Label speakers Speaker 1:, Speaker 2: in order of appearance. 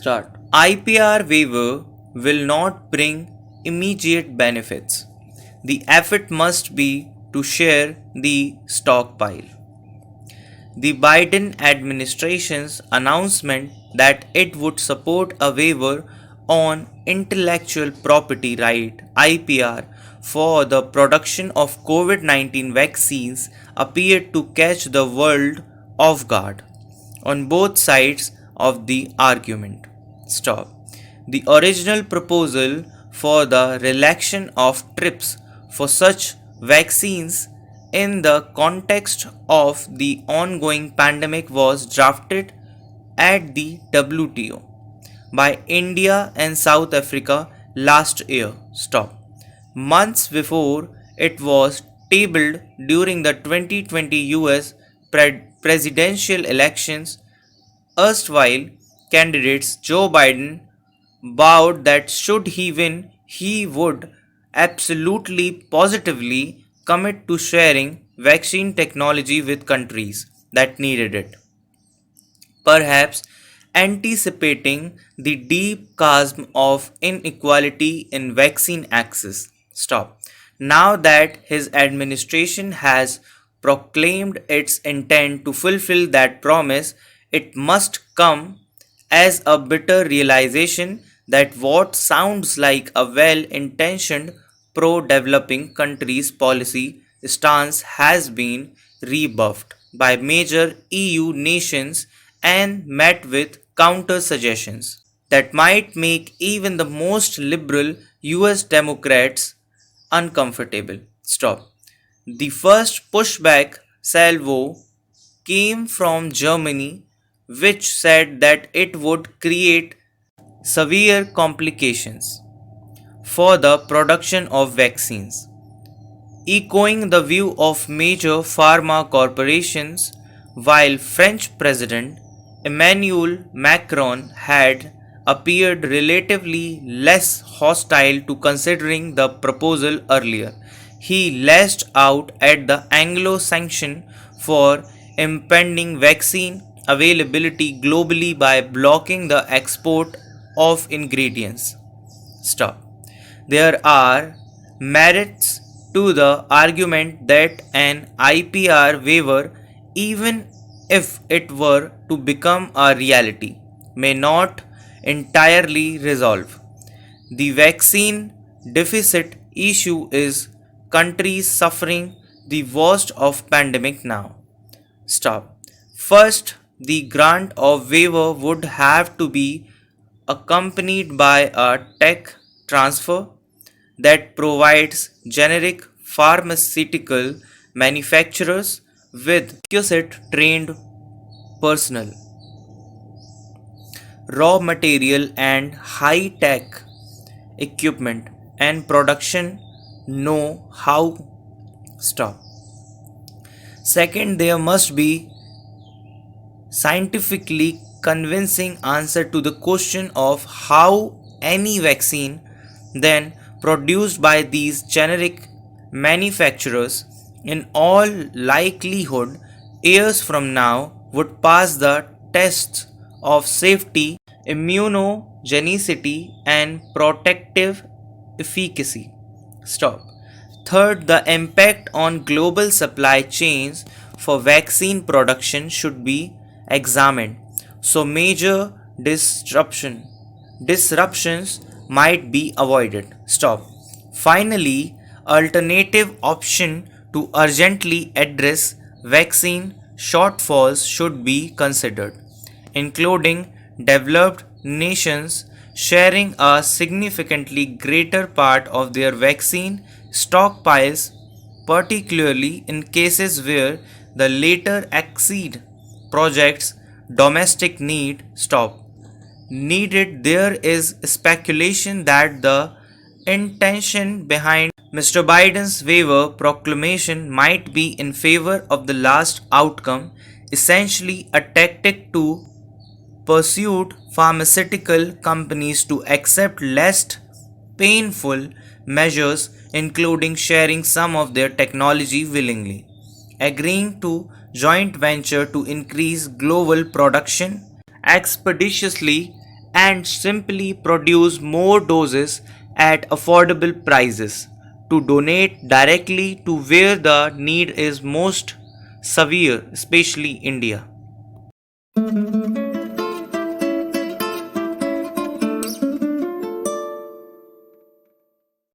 Speaker 1: Start. IPR waiver will not bring immediate benefits. The effort must be to share the stockpile. The Biden administration's announcement that it would support a waiver on intellectual property right IPR for the production of COVID-19 vaccines appeared to catch the world off guard on both sides of the argument. Stop. The original proposal for the relaxation of TRIPS for such vaccines in the context of the ongoing pandemic was drafted at the WTO by India and South Africa last year. Stop. Months before it was tabled during the 2020 US presidential elections, erstwhile candidates Joe Biden vowed that should he win, he would absolutely positively commit to sharing vaccine technology with countries that needed it, perhaps anticipating the deep chasm of inequality in vaccine access. Stop. Now that his administration has proclaimed its intent to fulfill that promise, it must come as a bitter realization that what sounds like a well intentioned pro developing countries policy stance has been rebuffed by major EU nations and met with counter suggestions that might make even the most liberal US Democrats uncomfortable. Stop. The first pushback salvo came from Germany, which said that it would create severe complications for the production of vaccines. Echoing the view of major pharma corporations, while French President Emmanuel Macron had appeared relatively less hostile to considering the proposal earlier, he lashed out at the Anglo Saxon for impending vaccine availability globally by blocking the export of ingredients. Stop. There are merits to the argument that an IPR waiver, even if it were to become a reality, may not entirely resolve the vaccine deficit issue is countries suffering the worst of pandemic now. Stop. First, the grant of waiver would have to be accompanied by a tech transfer that provides generic pharmaceutical manufacturers with requisite trained personnel, raw material, and high tech equipment and production know how. Stop. Second, there must be scientifically convincing answer to the question of how any vaccine then produced by these generic manufacturers in all likelihood years from now would pass the tests of safety, immunogenicity, and protective efficacy. Stop. Third, the impact on global supply chains for vaccine production should be examined. So major disruptions might be avoided. Stop. Finally, alternative option to urgently address vaccine shortfalls should be considered, including developed nations sharing a significantly greater part of their vaccine stockpiles, particularly in cases where the later exceed project's domestic need. Stop. Needed. There is speculation that the intention behind Mr. Biden's waiver proclamation might be in favor of the last outcome, essentially a tactic to persuade pharmaceutical companies to accept less painful measures, including sharing some of their technology willingly, agreeing to joint venture to increase global production expeditiously, and simply produce more doses at affordable prices to donate directly to where the need is most severe, especially India.